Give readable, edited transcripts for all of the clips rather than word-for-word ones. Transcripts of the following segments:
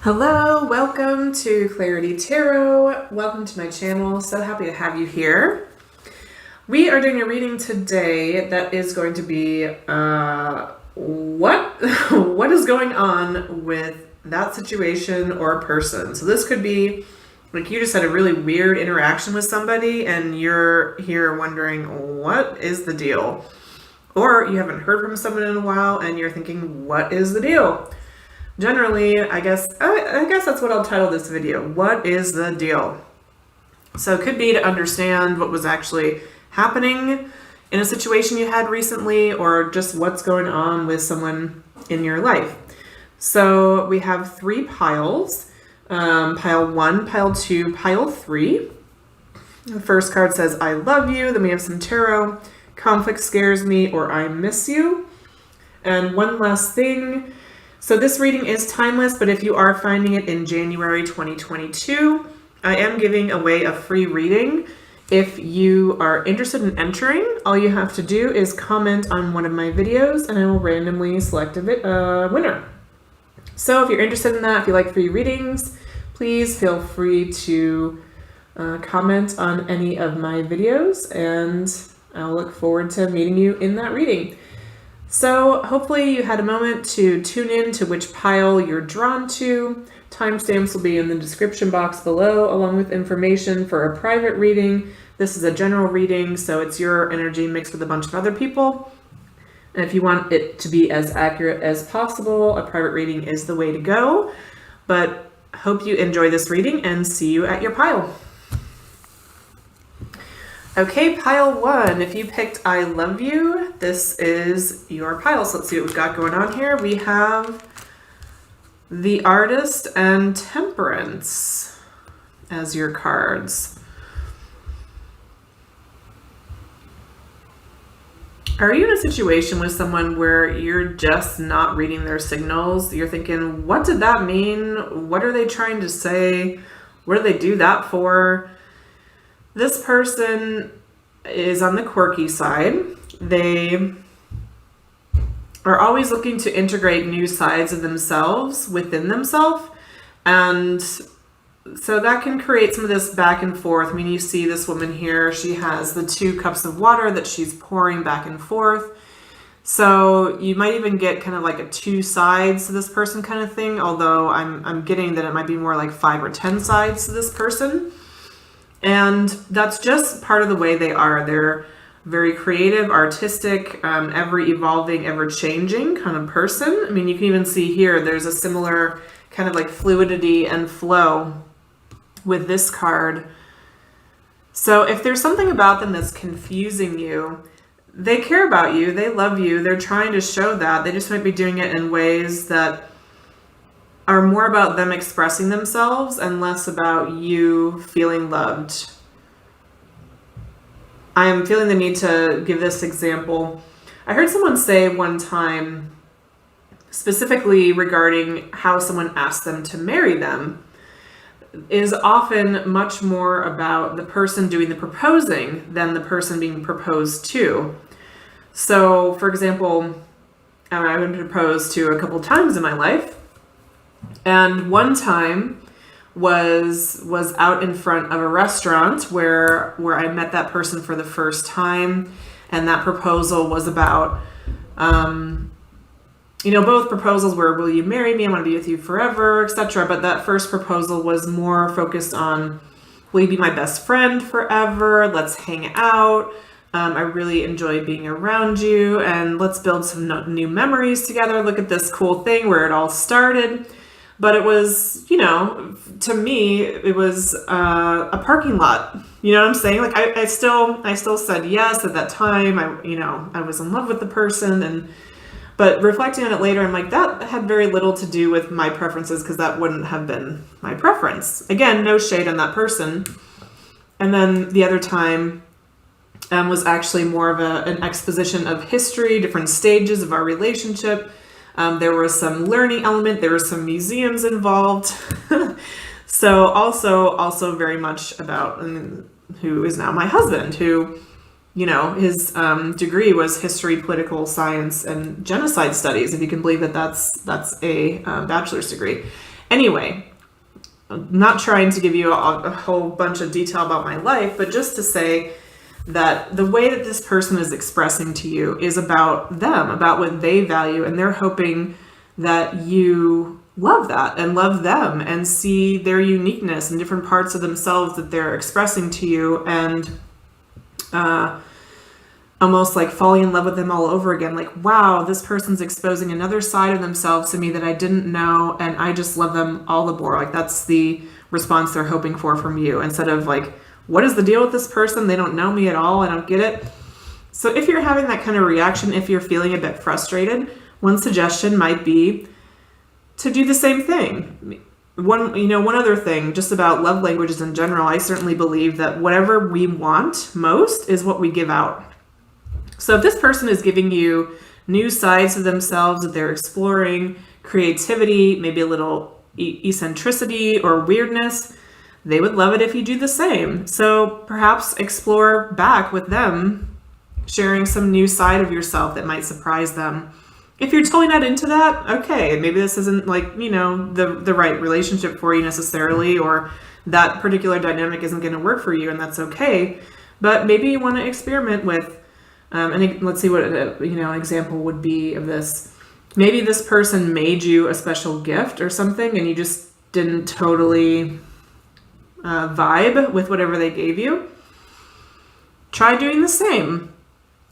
Hello, welcome to Clarity Tarot. Welcome to my channel. So happy to have you here. We are doing a reading today that is going to be what is going on with that situation or person. So this could be like you just had a really weird interaction with somebody and you're here wondering what is the deal? Or you haven't heard from someone in a while and you're thinking, what is the deal? Generally, I guess that's what I'll title this video. What is the deal? So it could be to understand what was actually happening in a situation you had recently, or just what's going on with someone in your life. So we have three piles, pile 1, pile 2, pile 3. The first card says, I love you. Then we have some tarot, conflict scares me, or I miss you. And one last thing. So this reading is timeless, but if you are finding it in January 2022, I am giving away a free reading. If you are interested in entering, all you have to do is comment on one of my videos and I will randomly select a winner. So if you're interested in that, if you like free readings, please feel free to comment on any of my videos and I'll look forward to meeting you in that reading. So hopefully you had a moment to tune in to which pile you're drawn to. Timestamps will be in the description box below, along with information for a private reading. This is a general reading, so it's your energy mixed with a bunch of other people. And if you want it to be as accurate as possible, a private reading is the way to go. But hope you enjoy this reading and see you at your pile. Okay, pile 1, if you picked I love you, this is your pile. So let's see what we've got going on here. We have the Artist and Temperance as your cards. Are you in a situation with someone where you're just not reading their signals? You're thinking, what did that mean? What are they trying to say? What do they do that for? This person is on the quirky side. They are always looking to integrate new sides of themselves within themselves. And so that can create some of this back and forth. I mean, you see this woman here, she has the 2 cups of water that she's pouring back and forth. So you might even get kind of like a 2 sides to this person kind of thing, although I'm getting that it might be more like 5 or 10 sides to this person. And that's just part of the way they are. They're very creative, artistic, ever evolving, ever changing kind of person. I mean, you can even see here, there's a similar kind of like fluidity and flow with this card. So if there's something about them that's confusing you, they care about you, they love you, they're trying to show that. They just might be doing it in ways that are more about them expressing themselves and less about you feeling loved. I am feeling the need to give this example. I heard someone say one time, specifically regarding how someone asked them to marry them, is often much more about the person doing the proposing than the person being proposed to. So, for example, I've been proposed to a couple times in my life. And one time was out in front of a restaurant where I met that person for the first time, and that proposal was about, both proposals were, will you marry me? I want to be with you forever, etc. But that first proposal was more focused on, will you be my best friend forever? Let's hang out. I really enjoy being around you, and let's build some new memories together. Look at this cool thing where it all started. But it was, to me, it was a parking lot. You know what I'm saying? Like I still said yes at that time. I was in love with the person, but reflecting on it later, I'm like, that had very little to do with my preferences because that wouldn't have been my preference. Again, no shade on that person. And then the other time was actually more of an exposition of history, different stages of our relationship. There was some learning element. There were some museums involved. So also very much about who is now my husband, who, his degree was history, political science, and genocide studies, if you can believe that that's a bachelor's degree. Anyway, I'm not trying to give you a whole bunch of detail about my life, but just to say that the way that this person is expressing to you is about them, about what they value, and they're hoping that you love that and love them and see their uniqueness and different parts of themselves that they're expressing to you, and almost like falling in love with them all over again. Like, wow, this person's exposing another side of themselves to me that I didn't know, and I just love them all the more. Like, that's the response they're hoping for from you, instead of like, what is the deal with this person? They don't know me at all. I don't get it. So if you're having that kind of reaction, if you're feeling a bit frustrated, one suggestion might be to do the same thing. One other thing just about love languages in general, I certainly believe that whatever we want most is what we give out. So if this person is giving you new sides of themselves that they're exploring, creativity, maybe a little eccentricity or weirdness, they would love it if you do the same. So perhaps explore back with them, sharing some new side of yourself that might surprise them. If you're totally not into that, okay, maybe this isn't like, the right relationship for you necessarily, or that particular dynamic isn't going to work for you, and that's okay. But maybe you want to experiment with, and let's see what an example would be of this. Maybe this person made you a special gift or something, and you just didn't totally vibe with whatever they gave you. Try doing the same.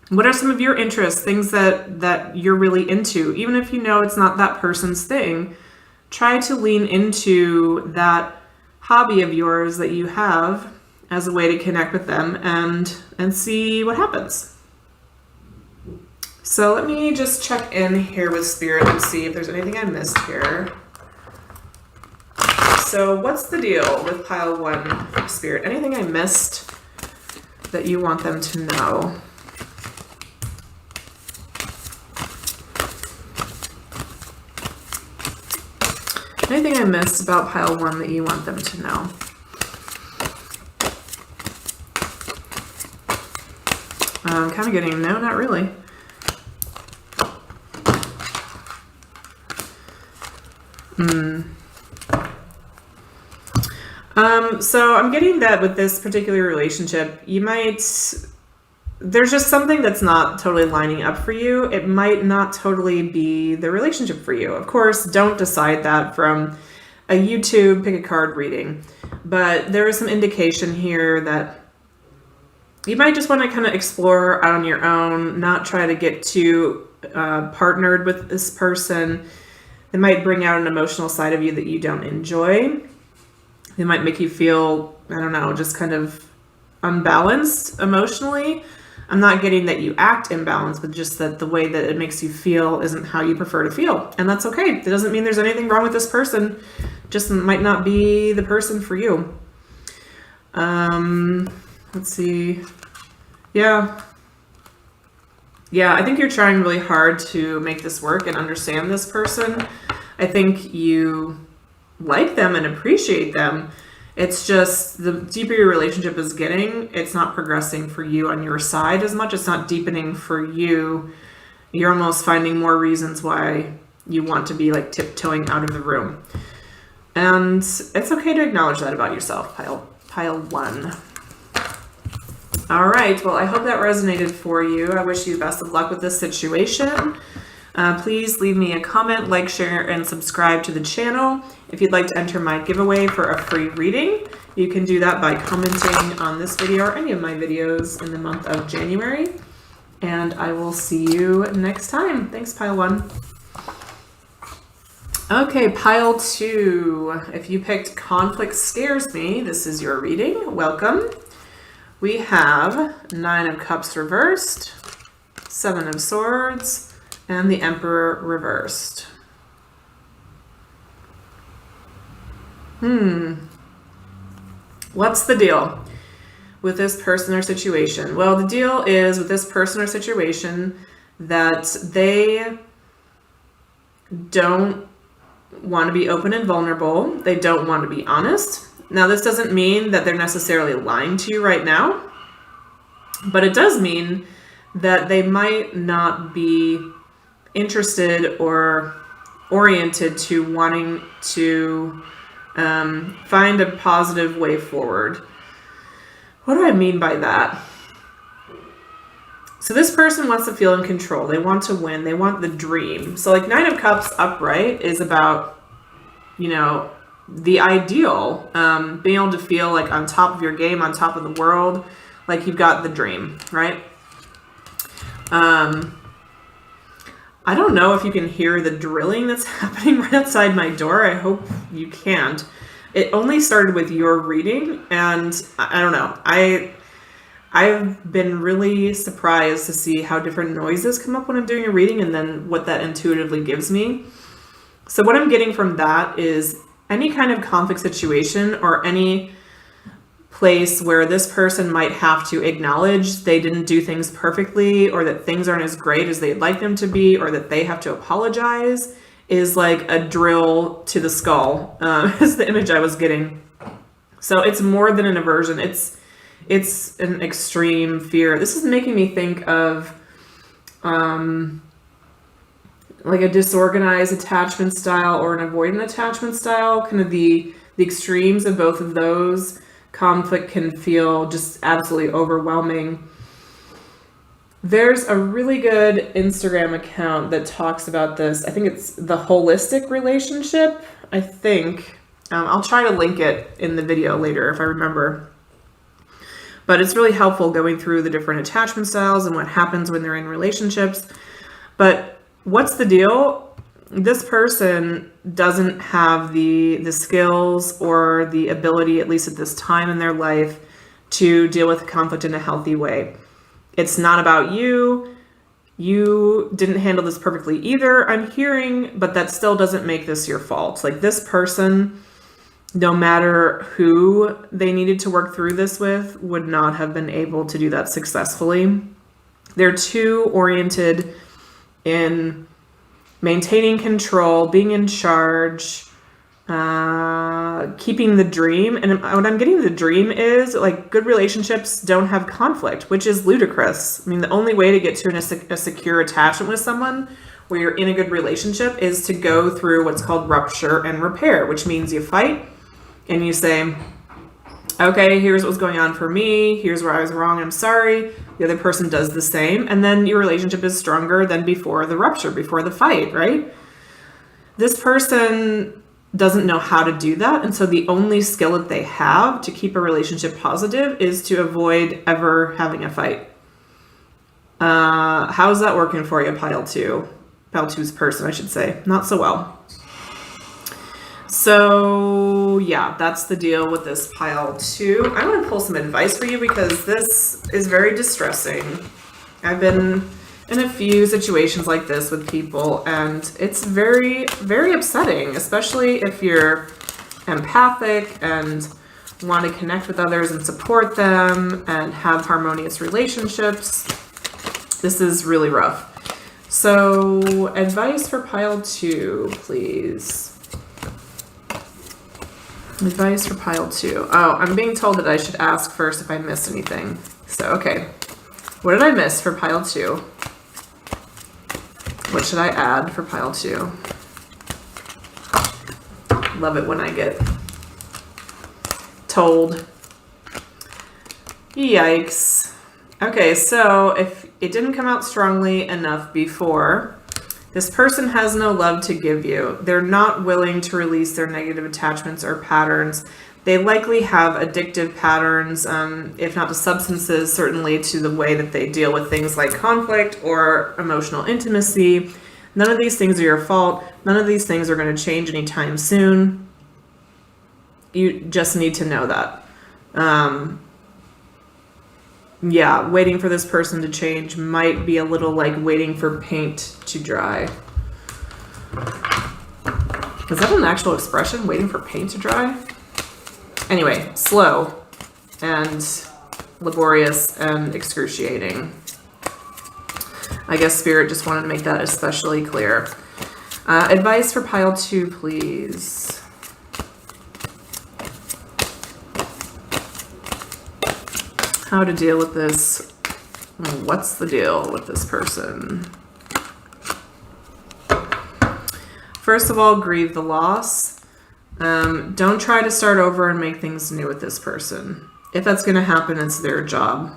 What are some of your interests, things that you're really into? Even if you know it's not that person's thing, try to lean into that hobby of yours that you have as a way to connect with them and see what happens. So let me just check in here with Spirit and see if there's anything I missed here. So what's the deal with pile 1, Spirit? Anything I missed that you want them to know? Anything I missed about pile 1 that you want them to know? I'm kind of getting, no, not really. So I'm getting that with this particular relationship, there's just something that's not totally lining up for you. It might not totally be the relationship for you. Of course, don't decide that from a YouTube pick a card reading, but there is some indication here that you might just want to kind of explore out on your own, not try to get too partnered with this person. It might bring out an emotional side of you that you don't enjoy. It might make you feel, I don't know, just kind of unbalanced emotionally. I'm not getting that you act imbalanced, but just that the way that it makes you feel isn't how you prefer to feel. And that's okay. It doesn't mean there's anything wrong with this person. Just might not be the person for you. Let's see. Yeah, I think you're trying really hard to make this work and understand this person. I think you like them and appreciate them. It's just the deeper your relationship is getting, it's not progressing for you on your side as much. It's not deepening for you. You're almost finding more reasons why you want to be like tiptoeing out of the room. And it's okay to acknowledge that about yourself, pile 1. All right, well, I hope that resonated for you. I wish you the best of luck with this situation. Please leave me a comment, like, share, and subscribe to the channel. If you'd like to enter my giveaway for a free reading, you can do that by commenting on this video or any of my videos in the month of January. And I will see you next time. Thanks, pile 1. Okay, pile 2. If you picked Conflict Scares Me, this is your reading. Welcome. We have 9 of Cups reversed, 7 of Swords, and the Emperor reversed. What's the deal with this person or situation? Well, the deal is with this person or situation that they don't want to be open and vulnerable. They don't want to be honest. Now, this doesn't mean that they're necessarily lying to you right now, but it does mean that they might not be interested or oriented to wanting to find a positive way forward. What do I mean by that? So this person wants to feel in control. They want to win. They want the dream. So like 9 of Cups upright is about, you know, the ideal, being able to feel like on top of your game, on top of the world, like you've got the dream, right? I don't know if you can hear the drilling that's happening right outside my door. I hope you can't. It only started with your reading, and I don't know. I've been really surprised to see how different noises come up when I'm doing a reading and then what that intuitively gives me. So what I'm getting from that is any kind of conflict situation or any place where this person might have to acknowledge they didn't do things perfectly, or that things aren't as great as they'd like them to be, or that they have to apologize, is like a drill to the skull, is the image I was getting. So it's more than an aversion. It's an extreme fear. This is making me think of like a disorganized attachment style or an avoidant attachment style. Kind of the extremes of both of those. Conflict can feel just absolutely overwhelming. There's a really good Instagram account that talks about this. I think it's the holistic relationship. I think I'll try to link it in the video later if I remember. But it's really helpful going through the different attachment styles and what happens when they're in relationships. But what's the deal? This person doesn't have the skills or the ability, at least at this time in their life, to deal with conflict in a healthy way. It's not about you. You didn't handle this perfectly either, I'm hearing, but that still doesn't make this your fault. Like this person, no matter who they needed to work through this with, would not have been able to do that successfully. They're too oriented in maintaining control, being in charge, keeping the dream. And what I'm getting the dream is like good relationships don't have conflict, which is ludicrous. I mean, the only way to get to a secure attachment with someone where you're in a good relationship is to go through what's called rupture and repair, which means you fight and you say, okay, here's what's going on for me. Here's where I was wrong. I'm sorry. The other person does the same. And then your relationship is stronger than before the rupture, before the fight, right? This person doesn't know how to do that. And so the only skill that they have to keep a relationship positive is to avoid ever having a fight. How's that working for you, pile 2? Pile 2's person, I should say. Not so well. So yeah, that's the deal with this pile 2. I want to pull some advice for you because this is very distressing. I've been in a few situations like this with people, and it's very, very upsetting, especially if you're empathic and want to connect with others and support them and have harmonious relationships. This is really rough. So advice for pile 2, please. Advice for pile 2. Oh, I'm being told that I should ask first if I missed anything. So, okay. What did I miss for pile 2? What should I add for pile 2? Love it when I get told. Yikes. Okay, so if it didn't come out strongly enough before, this person has no love to give you. They're not willing to release their negative attachments or patterns. They likely have addictive patterns, if not to substances, certainly to the way that they deal with things like conflict or emotional intimacy. None of these things are your fault. None of these things are going to change anytime soon. You just need to know that. Yeah, waiting for this person to change might be a little like waiting for paint to dry. Is that an actual expression? Waiting for paint to dry? Anyway, slow and laborious and excruciating. I guess Spirit just wanted to make that especially clear. Advice for pile 2, please. How to deal with this. What's the deal with this person? First of all, grieve the loss. Don't try to start over and make things new with this person. If that's going to happen, it's their job.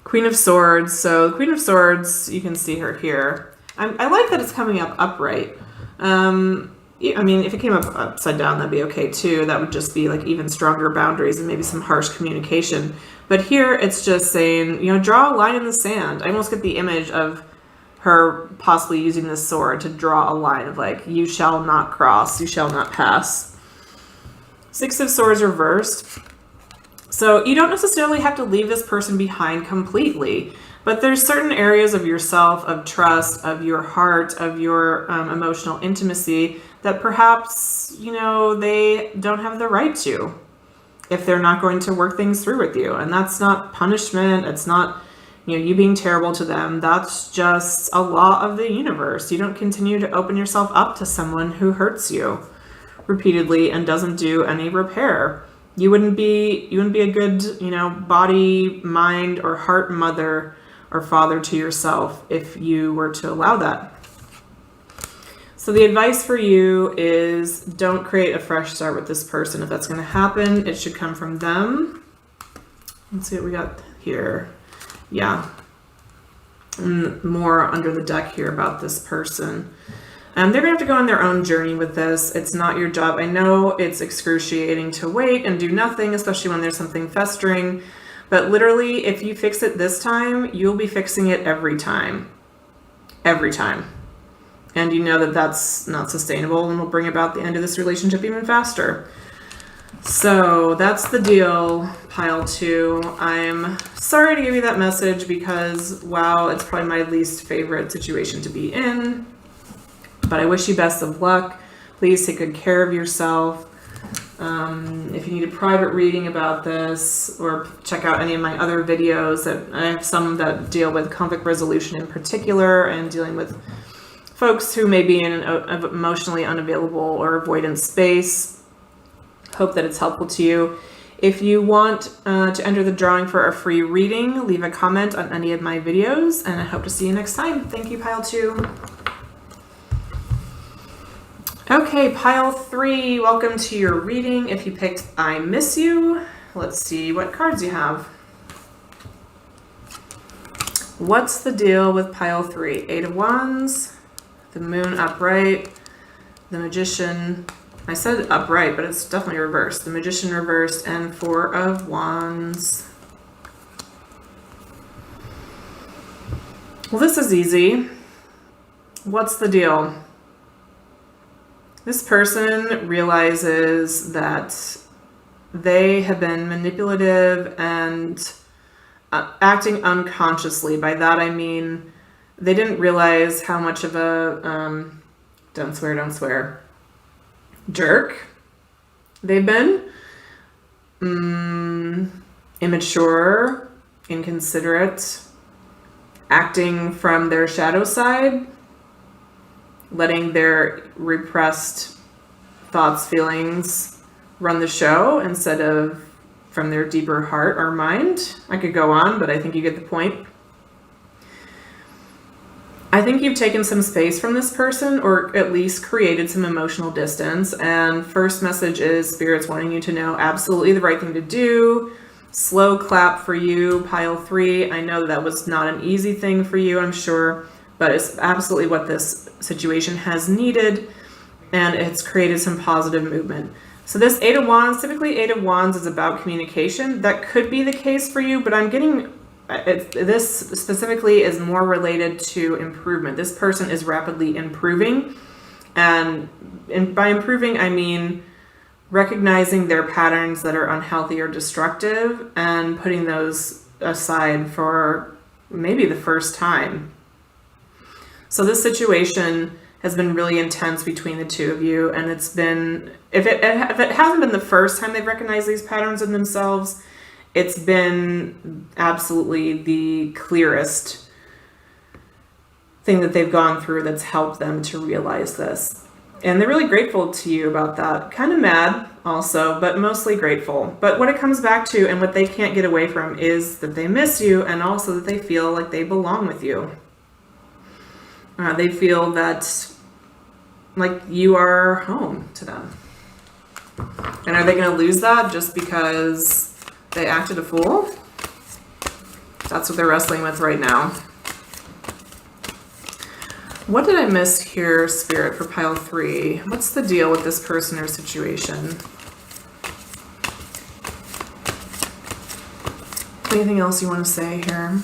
Queen of Swords. So the Queen of Swords, you can see her here. I like that it's coming up upright. I mean, if it came up upside down, that'd be okay too. That would just be like even stronger boundaries and maybe some harsh communication. But here it's just saying, draw a line in the sand. I almost get the image of her possibly using this sword to draw a line of like, you shall not cross, you shall not pass. Six of Swords reversed. So you don't necessarily have to leave this person behind completely, but there's certain areas of yourself, of trust, of your heart, of your emotional intimacy that perhaps, they don't have the right to if they're not going to work things through with you. And that's not punishment. It's not, you being terrible to them. That's just a law of the universe. You don't continue to open yourself up to someone who hurts you repeatedly and doesn't do any repair. You wouldn't be a good, body, mind, or heart mother or father to yourself if you were to allow that. So the advice for you is don't create a fresh start with this person. If that's going to happen, it should come from them. Let's see what we got here. Yeah. And more under the deck here about this person. They're going to have to go on their own journey with this. It's not your job. I know it's excruciating to wait and do nothing, especially when there's something festering. But literally, if you fix it this time, you'll be fixing it every time. Every time. And you know that that's not sustainable and will bring about the end of this relationship even faster. So that's the deal, pile 2. I'm sorry to give you that message because, wow, it's probably my least favorite situation to be in. But I wish you best of luck. Please take good care of yourself. If you need a private reading about this, or check out any of my other videos, that I have some that deal with conflict resolution in particular and dealing with folks who may be in an emotionally unavailable or avoidant space. Hope that it's helpful to you. If you want to enter the drawing for a free reading, leave a comment on any of my videos, and I hope to see you next time. Thank you, pile 2. Okay, pile 3, welcome to your reading. If you picked I Miss You, let's see what cards you have. What's the deal with pile 3? 8 of Wands, the Moon upright, the Magician. I said upright, but it's definitely reversed. The Magician reversed, and 4 of Wands. Well, this is easy. What's the deal? This person realizes that they have been manipulative and acting unconsciously. By that I mean they didn't realize how much of a, don't swear, jerk they've been. Immature, inconsiderate, acting from their shadow side, letting their repressed thoughts, feelings run the show instead of from their deeper heart or mind. I could go on, but I think you get the point. I think you've taken some space from this person, or at least created some emotional distance. And first message is Spirit's wanting you to know absolutely the right thing to do. Slow clap for you, pile 3. I know that was not an easy thing for you, I'm sure, but it's absolutely what this situation has needed, and it's created some positive movement. So this 8 of Wands, typically 8 of Wands is about communication. That could be the case for you, but I'm getting, this specifically is more related to improvement. This person is rapidly improving, and by improving, I mean recognizing their patterns that are unhealthy or destructive and putting those aside for maybe the first time. So this situation has been really intense between the two of you, and it's been, if it hasn't been the first time they've recognized these patterns in themselves, it's been absolutely the clearest thing that they've gone through that's helped them to realize this. And they're really grateful to you about that. Kind of mad also, but mostly grateful. But what it comes back to, and what they can't get away from, is that they miss you, and also that they feel like they belong with you. They feel that like you are home to them. And are they going to lose that just because they acted a fool? That's what they're wrestling with right now. What did I miss here, Spirit, for pile 3? What's the deal with this person or situation? Anything else you want to say here?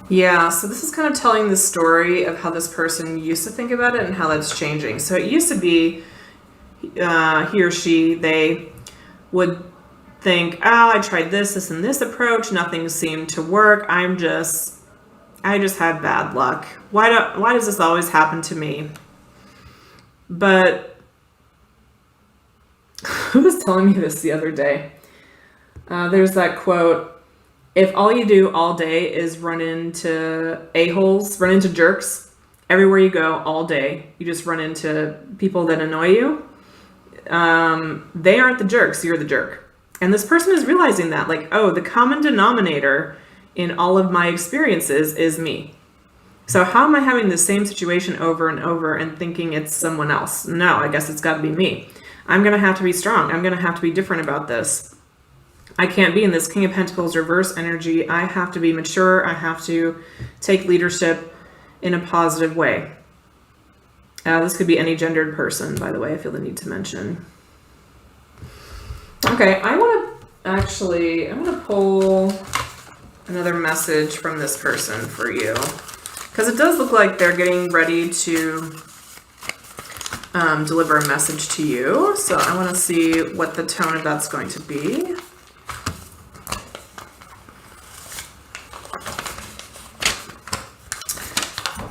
Yeah, so this is kind of telling the story of how this person used to think about it and how that's changing. So it used to be he or she, they would think, oh, I tried this, and this approach, nothing seemed to work. I just had bad luck. Why does this always happen to me? But who was telling me this the other day? There's that quote, if all you do all day is run into a-holes, run into jerks, everywhere you go all day, you just run into people that annoy you, they aren't the jerks, you're the jerk. And this person is realizing that, like, oh, the common denominator in all of my experiences is me. So how am I having the same situation over and over and thinking it's someone else? No, I guess it's got to be me. I'm going to have to be strong. I'm going to have to be different about this. I can't be in this King of Pentacles reverse energy. I have to be mature. I have to take leadership in a positive way. This could be any gendered person, by the way, I feel the need to mention. Okay, I'm going to pull another message from this person for you. Because it does look like they're getting ready to deliver a message to you. So I want to see what the tone of that's going to be.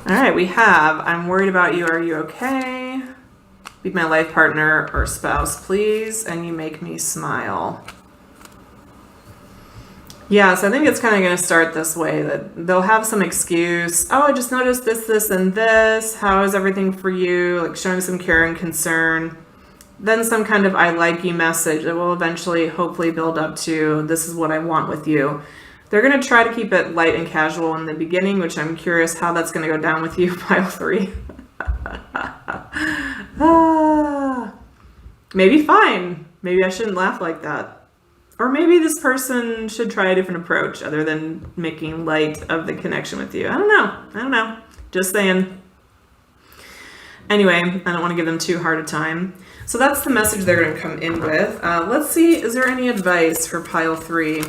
All right, we have, I'm worried about you, are you okay? Be my life partner or spouse, please, and you make me smile. Yeah, so I think it's kind of going to start this way, that they'll have some excuse. Oh, I just noticed this, and this. How is everything for you? Like showing some care and concern. Then some kind of I like you message that will eventually hopefully build up to this is what I want with you. They're going to try to keep it light and casual in the beginning, which I'm curious how that's going to go down with you, pile 3. Maybe fine. Maybe I shouldn't laugh like that. Or maybe this person should try a different approach other than making light of the connection with you. I don't know. Just saying. Anyway, I don't want to give them too hard a time. So that's the message they're going to come in with. Let's see, is there any advice for pile 3?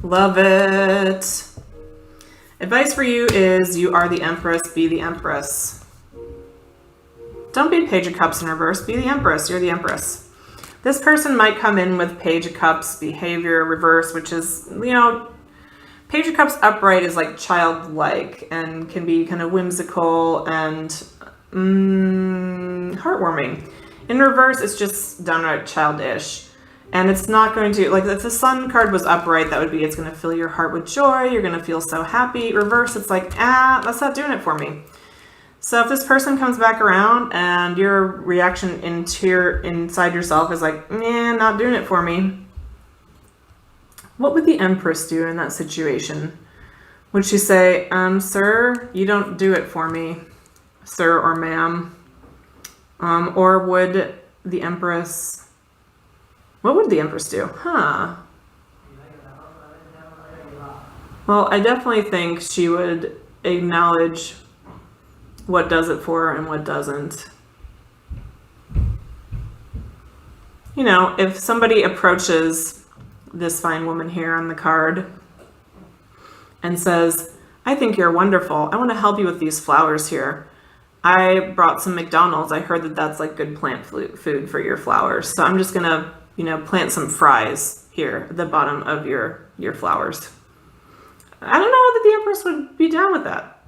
Love it. Advice for you is you are the Empress, be the Empress. Don't be Page of Cups in reverse, be the Empress, you're the Empress. This person might come in with Page of Cups behavior reverse, which is, Page of Cups upright is like childlike and can be kind of whimsical and heartwarming. In reverse, it's just downright childish. And it's not going to, like if the Sun card was upright, that would be it's going to fill your heart with joy. You're going to feel so happy. Reverse, it's like, that's not doing it for me. So if this person comes back around and your reaction inside yourself is like, not doing it for me. What would the Empress do in that situation? Would she say, sir, you don't do it for me, sir or ma'am? Or would the Empress... What would the Empress do? Well, I definitely think she would acknowledge what does it for her and what doesn't. If somebody approaches this fine woman here on the card and says, I think you're wonderful. I want to help you with these flowers here. I brought some McDonald's. I heard that that's like good plant food for your flowers. So I'm just going to plant some fries here at the bottom of your flowers. I don't know that the Empress would be down with that.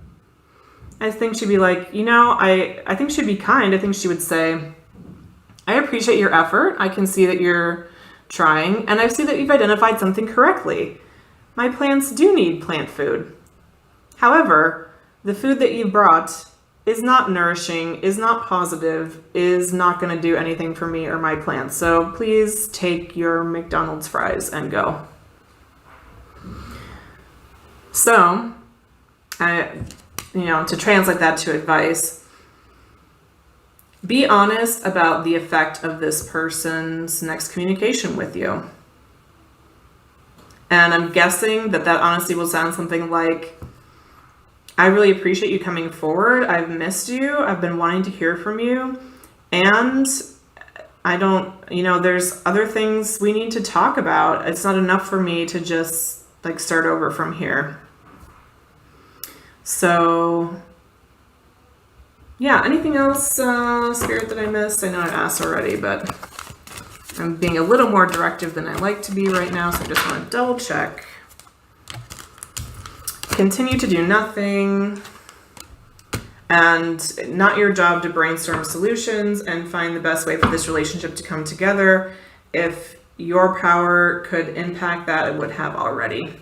I think she'd be like, I think she'd be kind. I think she would say, I appreciate your effort. I can see that you're trying, and I see that you've identified something correctly. My plants do need plant food. However, the food that you brought is not nourishing, is not positive, is not going to do anything for me or my plants. So please take your McDonald's fries and go. So, to translate that to advice, be honest about the effect of this person's next communication with you. And I'm guessing that honesty will sound something like, I really appreciate you coming forward. I've missed you. I've been wanting to hear from you. And there's other things we need to talk about. It's not enough for me to just start over from here. So, yeah, anything else, Spirit, that I missed? I know I asked already, but I'm being a little more directive than I like to be right now, so I just want to double check. Continue to do nothing, and not your job to brainstorm solutions and find the best way for this relationship to come together. If your power could impact that, it would have already.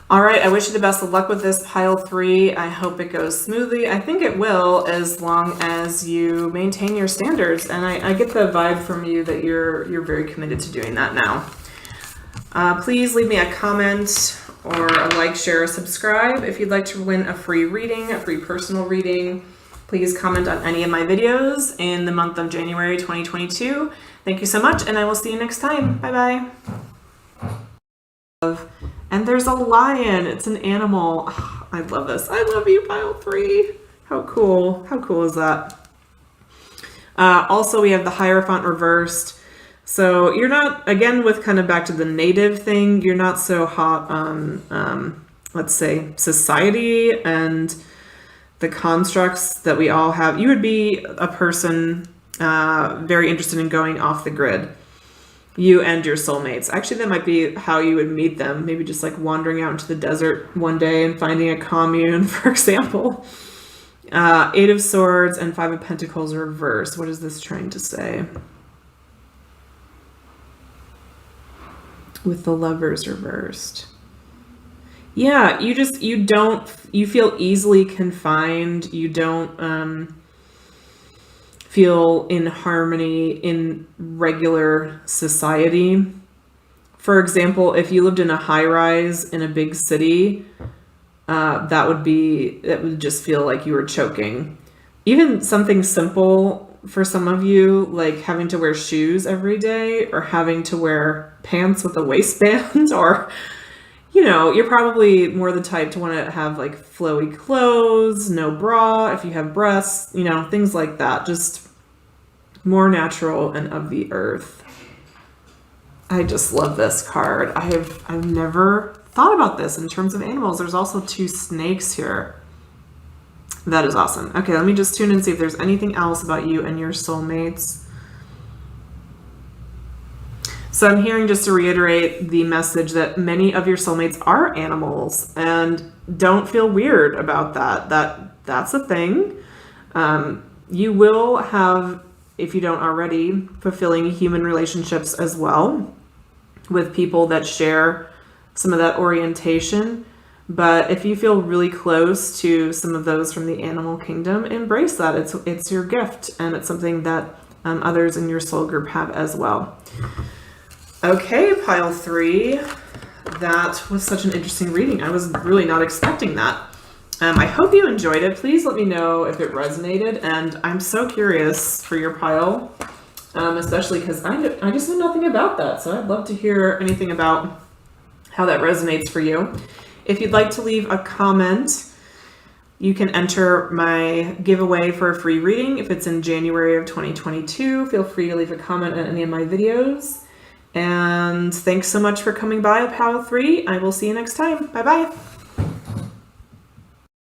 All right, I wish you the best of luck with this pile 3. I hope it goes smoothly. I think it will, as long as you maintain your standards, and I get the vibe from you that you're very committed to doing that now. Please leave me a comment or a like, share, or subscribe. If you'd like to win a free reading, a free personal reading, please comment on any of my videos in the month of January 2022. Thank you so much, and I will see you next time. Bye-bye. And there's a lion. It's an animal. Oh, I love this. I love you, pile 3. How cool. How cool is that? Also, we have the Hierophant reversed. So you're not, again, with kind of back to the native thing, you're not so hot on, let's say, society and the constructs that we all have. You would be a person very interested in going off the grid. You and your soulmates. Actually, that might be how you would meet them. Maybe just wandering out into the desert one day and finding a commune, for example. 8 of Swords and 5 of Pentacles reversed. What is this trying to say? With the Lovers reversed. Yeah, you feel easily confined. You don't feel in harmony in regular society. For example, if you lived in a high rise in a big city, that would just feel like you were choking. Even something simple for some of you, like having to wear shoes every day or having to wear pants with a waistband, or, you're probably more the type to want to have flowy clothes, no bra if you have breasts, things like that. Just more natural and of the earth. I just love this card. I've never thought about this in terms of animals. There's also 2 snakes here. That is awesome. Okay, let me just tune in and see if there's anything else about you and your soulmates. So I'm hearing, just to reiterate the message, that many of your soulmates are animals, and don't feel weird about that. That's a thing. You will have, if you don't already, fulfilling human relationships as well with people that share some of that orientation. But if you feel really close to some of those from the animal kingdom, embrace that. It's your gift, and it's something that others in your soul group have as well. Okay, pile 3. That was such an interesting reading. I was really not expecting that. I hope you enjoyed it. Please let me know if it resonated, and I'm so curious for your pile, especially because I just know nothing about that. So I'd love to hear anything about how that resonates for you. If you'd like to leave a comment, you can enter my giveaway for a free reading. If it's in January of 2022, feel free to leave a comment on any of my videos. And thanks so much for coming by, Pile 3. I will see you next time. Bye-bye.